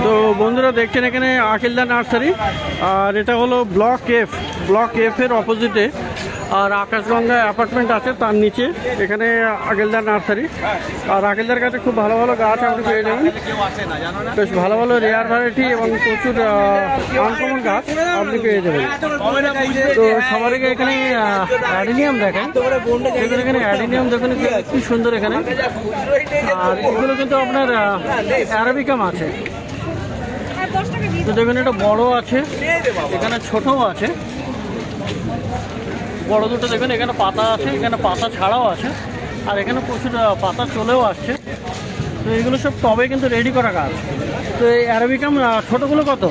তো বন্ধুরা দেখছেন এখানে আকিলদা নার্সারি, আর এটা হলো ব্লক এফ এর অপোজিটে, আর আকাশগঙ্গা অ্যাপার্টমেন্ট আছে তার নিচে এখানে আকিলদা নার্সারি। আর আকিলদার কাছে খুব ভালো ভালো গাছ আপনি পেয়ে যাবেন, বেশ ভালো ভালো রেয়ার ভ্যারাইটি এবং প্রচুর আনকমন গাছ আপনি পেয়ে যাবেন। তো সবার আগে এখানে অ্যাডিনিয়াম দেখেন, এখানে অ্যাডিনিয়াম দেখুন কি সুন্দর এখানে। আর এগুলো কিন্তু আপনার অ্যারাবিকাম আছে, তো দেখুন এটা বড় আছে, এখানে ছোটও আছে। বড় দুটো দেখুন, এখানে পাতা আছে, এখানে পাতা ছাড়াও আছে, আর এখানে প্রচুর পাতা চলেও আসছে। তো এগুলো সব টবে কিন্তু রেডি করা গাছ। তো এই অ্যারাবিকাম ছোটোগুলো কত?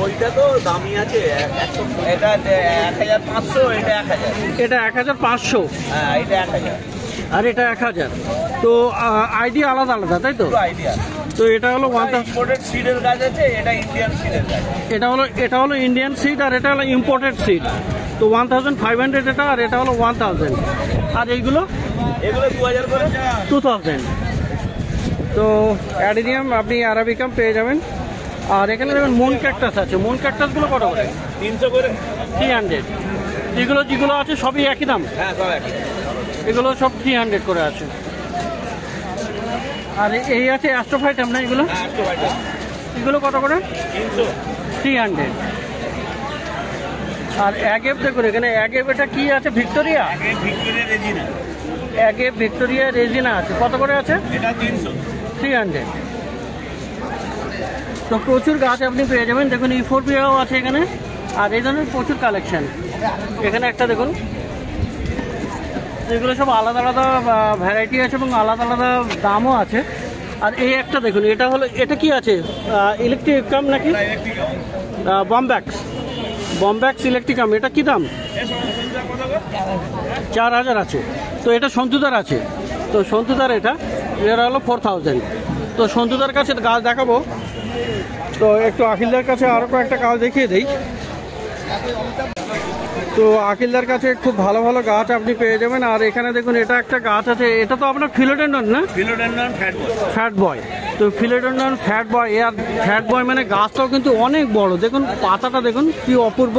ওইটা তো দামি আছে, এটা 1500, এটা 1000। এটা 1500, হ্যাঁ এটা 1000, আর এটা 1000। তো আইডিয়া আলাদা আলাদা, তাই তো? আইডিয়া। তো এটা হলো ইম্পোর্টেড সিডের গাছ আছে, এটা ইন্ডিয়ান সিডের গাছ। এটা হলো ইন্ডিয়ান সিড, আর এটা হলো ইম্পোর্টেড সিড। তো 1500 এটা, আর এটা হলো 1000। আর এইগুলো 2000 করে, 2000। তো অ্যাডিনিয়াম আপনি অ্যারাবিকাম পেয়ে যাবেন। আর এখানে দেখবেন মুন ক্যাকটাস আছে, মুন ক্যাকটাসগুলো কত করে? 300 করে, 300। যেগুলো আছে সবই একই দাম? হ্যাঁ সব একই, এগুলো সব 300 করে আছে। আর এই আছে অ্যাস্ট্রোফাইটাম না এগুলো? এগুলো কত করে? 300। আর অ্যাগেপ দেখুন এখানে, অ্যাগেপ এটা কি আছে? ভিক্টোরিয়া রেজিনা, অ্যাগেপ ভিক্টোরিয়া রেজিনা আছে, কত করে আছে? এটা 300। তো প্রচুর গাছ আপনি পেয়ে যাবেন। দেখুন ইউফোরবিয়াও আছে এখানে, আর এই ধরনের প্রচুর কালেকশন। এখানে একটা দেখুন, এগুলো সব আলাদা আলাদা ভ্যারাইটি আছে এবং আলাদা আলাদা দামও আছে। আর এই একটা দেখুন, এটা কি আছে? ইলেকট্রিকাম নাকি? বমব্যাক্স ইলেকট্রিকাম। এটা কি দাম? 4000 আছে। তো এটা সন্তুদার আছে, তো সন্তুদার এটা হলো 4000। তো সন্তুদার কাছে গাছ দেখাবো, তো একটু আকিলদার কাছে আরও কয়েকটা গাছ দেখিয়ে দেই। তো আকিলদার কাছে খুব ভালো ভালো গাছ আপনি পেয়ে যাবেন। আর এখানে দেখুন এটা একটা গাছ আছে, এটা তো আপনার ফিলোডেন্ডন না? ফিলোডেন্ডন ফ্যাট বয়। তো ফিলোডেন্ডন ফ্যাট বয়, আর ফ্যাট বয় মানে গাছটাও কিন্তু অনেক বড়। দেখুন পাতাটা দেখুন কি অপূর্ব,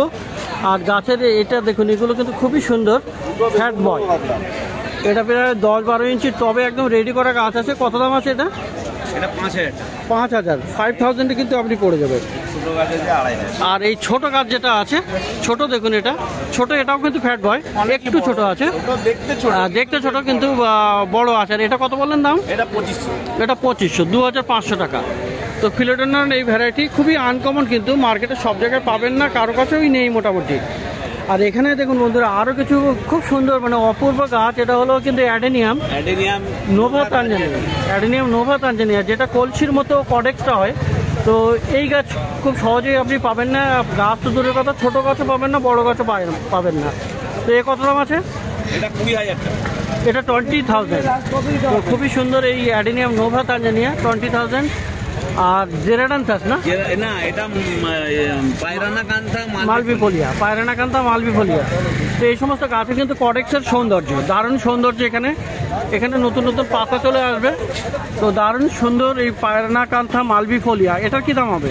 আর গাছের এটা দেখুন, এগুলো কিন্তু খুবই সুন্দর। ফ্যাট বয় এটা প্রায় 10-12 ইঞ্চি টবে একদম রেডি করা গাছ আছে। কত দাম আছে এটা? এটা 5000। 5000 কিন্তু আপনি পড়ে যাবেন। আর এই ছোট গাছ যেটা আছে, ছোট দেখুন এটা ছোট, এটাও কিন্তু ফ্যাট বয়, একটু ছোট আছে, দেখতে ছোট কিন্তু বড় আছে। আর এটা কত বললেন দাম? এটা 2500। এটা 2500, 2500 টাকা। তো ফিলোডেন্ডন এই ভ্যারাইটি খুবই আনকমন, কিন্তু মার্কেটে সব জায়গায় পাবেন না, কারো কাছেই নেই মোটামুটি। আর এখানে দেখুন বন্ধুরা আরও কিছু খুব সুন্দর মানে অপূর্ব গাছ। এটা হলো কিন্তু অ্যাডেনিয়াম নোভা তানজানিয়া, যেটা কলসির মতো কডেক্সটা হয়। তো এই গাছ খুব সহজেই আপনি পাবেন না, গাছ তো দূরের কথা, ছোটো গাছও পাবেন না, বড় গাছও পাবেন না। তো এ কত দাম আছে? এটা 20000 টাকা। এটা 20000। তো খুবই সুন্দর এই অ্যাডেনিয়াম নোভা তানজানিয়া, 20000। আর জেরাডান্থাস না? না, এটা পায়রানাকান্থা মালবিফোলিয়া। তো এই সমস্ত গাছে কিন্তু কডেক্সের সৌন্দর্য, দারুণ সৌন্দর্য। এখানে নতুন নতুন পাতা চলে আসবে, তো দারুণ সুন্দর এই পায়রানাকান্থা মালবিফোলিয়া। এটার কি দাম হবে?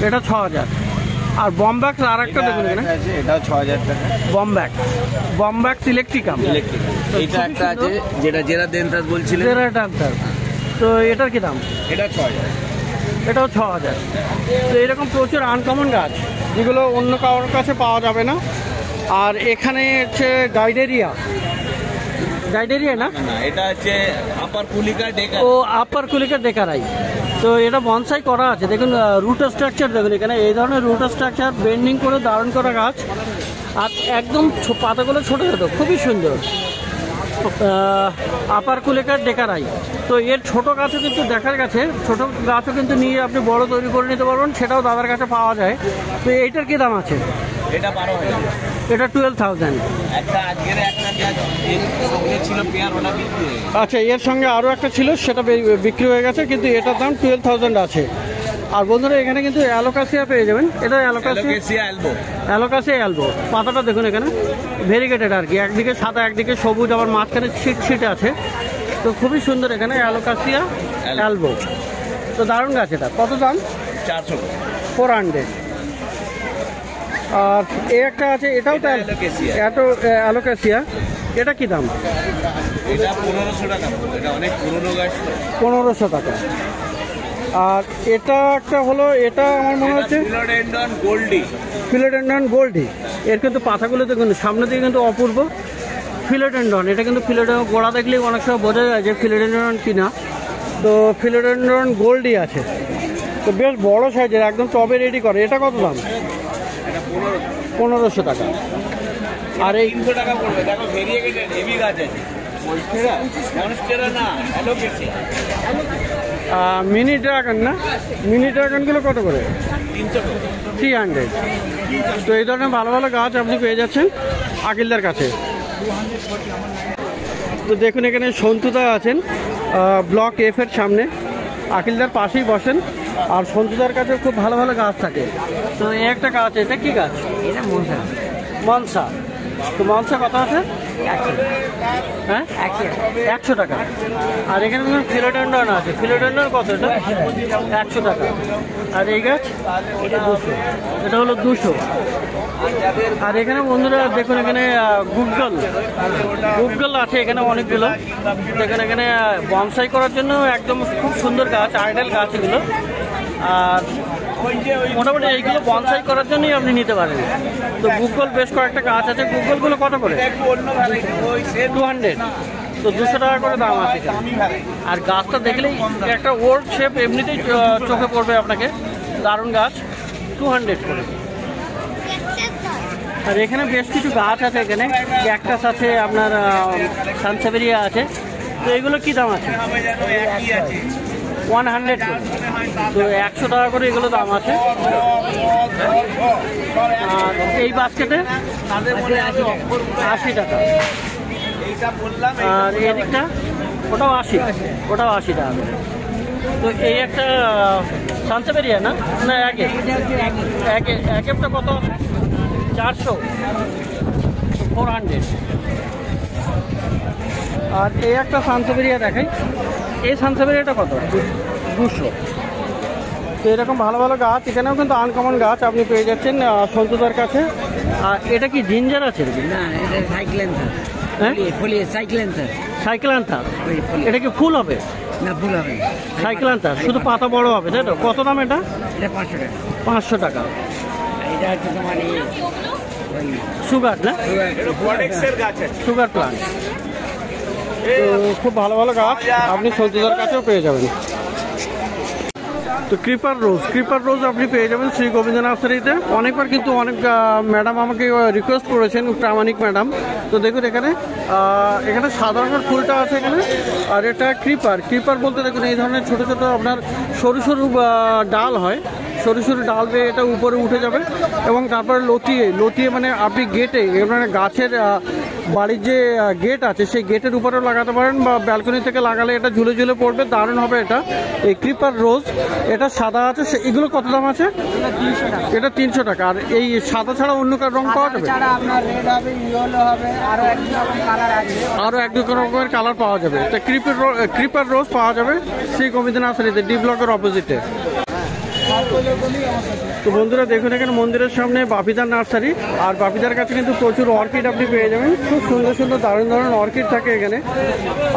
এটা 6000। আর বমব্যাক্স আর একটা দেখুন এখানে, এটা 6000 টাকা। বমব্যাক্স ইলেকট্রিকাম। এটা একটা আছে যেটা জেরাডান্থাস বলছিলেন। জেরাডান্থাস। তো এটার কি দাম? এটা 6000। এটাও 6000। তো এরকম প্রচুর আনকমন গাছ যেগুলো অন্য কারোর কাছে পাওয়া যাবে না। আর এখানে হচ্ছে গাইডেরিয়া না, এটা হচ্ছে আপার কুলিকা ডেকারাই। তো এটা বনসাই করা আছে, দেখুন রুট স্ট্রাকচার দেখুন এখানে, এই ধরনের রুট স্ট্রাকচার বেন্ডিং করে দারুণ করা গাছ। আর একদম পাতাগুলো ছোটো ছোটো, খুবই সুন্দর। আপার কুলিকার ডেকারাই। তো এর ছোট গাছও কিন্তু দেখার কাছে, ছোট গাছও কিন্তু নিয়ে আপনি বড় তৈরি করে নিতে পারবেন, সেটাও দাদার কাছে পাওয়া যায়। তো এইটার কি দাম আছে? এটা 12000। এটা 12000। আচ্ছা, এর সঙ্গে আরও একটা ছিল, সেটা বিক্রি হয়ে গেছে, কিন্তু এটার দাম 12000 আছে। আর বন্ধুরা এখানে কিন্তু অ্যালোকাসিয়া পেয়ে যাবেন। এটা অ্যালোকাসিয়া অ্যালবো। পাতাটা দেখুন এখানে ভেরিগেটেড আর কি, একদিকে সাদা একদিকে সবুজ, আবার মাঝখানে ছিট আছে। তো খুবই সুন্দর এখানে অ্যালোকাসিয়া অ্যালবো। তো দারুণ গাছ। এটা কত দাম? 400, 400। আর এই একটা আছে, এটাও তো অ্যালোকাসিয়া। এটা কি দাম? এটা 1500 টাকা। এটা অনেক পুরনো গাছ। 1500 টাকা। আর এটা একটা হলো, এটা আমার মনে হচ্ছে ফিলোডেন্ড্রন গোল্ডি। ফিলোডেন্ড্রন গোল্ডি। এর কিন্তু পাতাগুলো দেখুন সামনে দিকে কিন্তু অপূর্ব। ফিলোডেন্ড্রন, এটা কিন্তু ফিলোডেন্ড্রন গোড়া দেখলেই অনেক সময় বোঝা যায় যে ফিলোডেন্ড্রন কিনা। তো ফিলোডেন্ড্রন গোল্ডি আছে, তো বেশ বড় সাইজের, একদম টবে রেডি করে। এটা কত দাম? এটা 1500 টাকা। আর এই 300 টাকা পড়বে। দেখো ভেরিয়েটেড হেভি গাছ আছে। মনস্টেরা না, অ্যালোকেসিয়া। মিনি ড্রাগন না? মিনি ড্রাগনগুলো কত করে? 300। তো এই ধরনের ভালো ভালো গাছ আপনি পেয়ে যাচ্ছেন আকিলদার কাছে। তো দেখুন এখানে সন্তুদা আছেন ব্লক এফ এর সামনে, আকিলদার পাশেই বসেন। আর সন্তুদার কাছে খুব ভালো ভালো গাছ থাকে। তো এই একটা গাছ, এটা কি গাছ? এটা মনসা। মনসা। তো মনসা কত আছে? হ্যাঁ 100 টাকা। আর এখানে ফিলোডেন্ড্রন আছে। ফিলোডেন্ড্রন কত? এটা 100 টাকা। আর এই গাছ? এটা 200। এটা হলো 200। আর এখানে বন্ধুরা দেখুন এখানে গুগল আছে এখানে অনেকগুলো। দেখুন এখানে বনসাই করার জন্য একদম খুব সুন্দর গাছ, আইডাল গাছ এগুলো। আর মোটামুটি এইগুলো বনসাই করার জন্যই আপনি নিতে পারেন। তো গুগল বেশ কয়েকটা গাছ আছে। গুগলগুলো কত করে? 200। তো 200 টাকা করে দাম আছে। আর গাছটা দেখলেই একটা ওল্ড শেপ এমনিতেই চোখে পড়বে আপনাকে। দারুণ গাছ, 200 করে। আর এখানে বেশ কিছু গাছ আছে, এখানে ক্যাকটাস আছে, আপনার সানসেভেরিয়া আছে। তো এগুলো কি দাম আছে? 100 করে। তো 100 টাকা করে এগুলো দাম আছে। আর এই বাস্কেটে 80 টাকা। আর এদিকটা ওটাও 80 টাকা করে। তো এই একটা সানসেভেরিয়া না না একটা কত? 400, 400। আর এই একটা সানসেভেরিয়া দেখাই। এই সানসেভেরিয়াটা কত? 200। তো এরকম ভালো ভালো গাছ এখানেও কিন্তু আনকমন গাছ আপনি পেয়ে যাচ্ছেন সন্তুদার কাছে। আর এটা কি জিঞ্জার আছে? না, এটা সাইক্লেন্থাস। হ্যাঁ, সাইক্লেন্থাস। এটা কি ফুল হবে? না, ফুল হবে না। সাইক্লেন্থাস শুধু পাতা বড় হবে, তাই তো? কত দাম এটা? এটা 500 টাকা। 500 টাকা। এটা হচ্ছে তোমার সুগার না? Sugar plant. তো খুব ভালো ভালো গাছ আপনি সন্তুদার কাছেও পেয়ে যাবেন। তো ক্রিপার রোজ আপনি পেয়ে যাবেন শ্রী গোবিন্দ নার্সারিতে। অনেকবার কিন্তু অনেক ম্যাডাম আমাকে রিকোয়েস্ট করেছেন, প্রামাণিক ম্যাডাম। তো দেখুন এখানে সাধারণ ফুলটা আছে এখানে। আর এটা ক্রিপার বলতে দেখুন এই ধরনের ছোট ছোট আপনার সরু সরু ডাল হয়, সরু সরু ডাল বেয়ে এটা উপরে উঠে যাবে এবং তারপরে লতিয়ে মানে আপনি গেটে মানে গাছের বাড়ির যে গেট আছে সেই গেটের উপরেও লাগাতে পারেন বা ব্যালকনি থেকে লাগালে এটা ঝুলে ঝুলে পড়বে, দারুণ হবে এটা। এই ক্রিপার রোজ এটা সাদা আছে। এগুলো কত দাম আছে? এটা 300 টাকা। আর এই সাদা ছাড়া অন্য রং পাওয়া যাবে? আরো এক দু রকমের কালার পাওয়া যাবে। তো ক্রিপার রোজ পাওয়া যাবে শ্রী গোবিন্দ নার্সারিতে, ডি ব্লকের অপোজিটে। তো বন্ধুরা দেখুন এখানে মন্দিরের সামনে বাপিদার নার্সারি। আর বাপিদার কাছে কিন্তু প্রচুর অর্কিড আপনি পেয়ে যাবেন। খুব সুন্দর সুন্দর দারুণ দারুণ অর্কিড থাকে এখানে,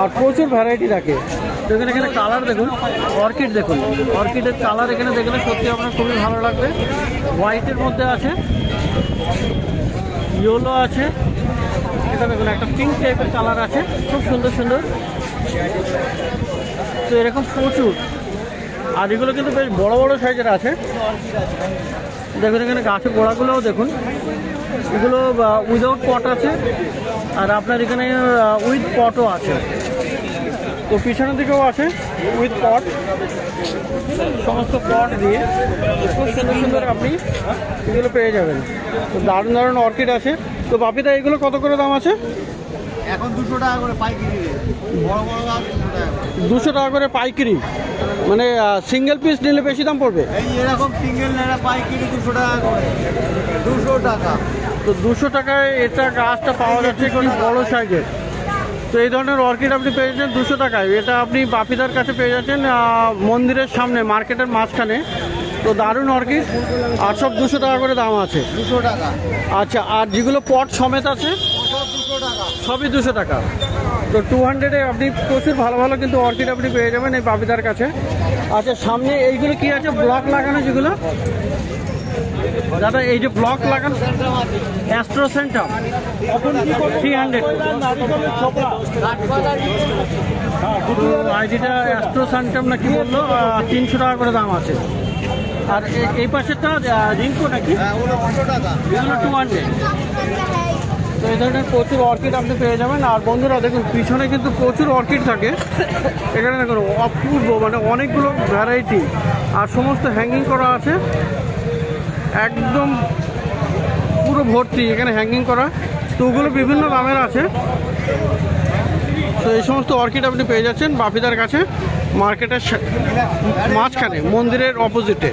আর প্রচুর ভ্যারাইটি থাকে। দেখুন এখানে কালার দেখুন, অর্কিড দেখুন, অর্কিডের কালার এখানে দেখলে সত্যি আপনার খুবই ভালো লাগবে। হোয়াইটের মধ্যে আছে, ইয়েলো আছে, এটা দেখুন একটা পিঙ্ক টাইপের কালার আছে, খুব সুন্দর সুন্দর। তো এরকম প্রচুর। আর এগুলো কিন্তু বেশ বড় বড় সাইজের আছে। দেখুন এখানে গাছের গোড়াগুলোও দেখুন, এগুলো উইদাউট পট আছে আর আপনার এখানে উইথ পটও আছে। তো পিছনের দিকেও আছে উইথ পট, সমস্ত পট দিয়ে খুব সুন্দর সুন্দর আপনি এগুলো পেয়ে যাবেন। তো দারুণ দারুণ অর্কিড আছে। তো বাপিদা এগুলো কত করে দাম আছে? এখন 200 টাকা করে পাইকারি। বড় বড় গাছ 200 টাকা করে পাইকারি, মানে সিঙ্গেল পিস নিলে বেশি দাম পড়বে। এই এরকম সিঙ্গেল নেড়া পাইকারি 200 টাকা করে। 200 টাকা। তো 200 টাকায় এটা গাছটা পাওয়া যাচ্ছে, কি বড় সাইজের। তো এই ধরনের অর্কিড আপনি পেয়ে যাচ্ছেন 200 টাকায়। এটা আপনি বাপিদার কাছে পেয়ে যাচ্ছেন মন্দিরের সামনে, মার্কেটের মাঝখানে। তো দারুণ অর্কিড, আর সব 200 টাকা করে দাম আছে। 200 টাকা। আচ্ছা, আর যেগুলো পট সমেত আছে সব 200 টাকা। সবই 200 টাকা। তো 200-এ আপনি প্রচুর ভালো ভালো কিন্তু অর্কিড আপনি পেয়ে যাবেন এই বাপিদার কাছে। আচ্ছা, সামনে এইগুলো কি আছে ব্লক লাগানো যেগুলো দাদা, এই যে ব্লক লাগানো অ্যাস্ট্রোসেন্টাম 300। আইডিটা অ্যাস্ট্রোসেন্টাম না কি বললো, 300 টাকা করে দাম আছে। আর এই পাশেরটা রিঙ্কো নাকি, ওগুলো 200 টাকা। এগুলো 200। তো এই ধরনের প্রচুর অর্কিড আপনি পেয়ে যাবেন। আর বন্ধুরা দেখুন, পিছনে কিন্তু প্রচুর অর্কিড থাকে। এখানে দেখুন অপূর্ব, মানে অনেকগুলো ভ্যারাইটি, আর সমস্ত হ্যাঙ্গিং করা আছে একদম পুরো ভর্তি এখানে হ্যাঙ্গিং করা। তো ওগুলো বিভিন্ন দামের আছে। তো এই সমস্ত অর্কিড আপনি পেয়ে যাচ্ছেন বাপিদার কাছে, মার্কেটের মাঝখানে, মন্দিরের অপোজিটে।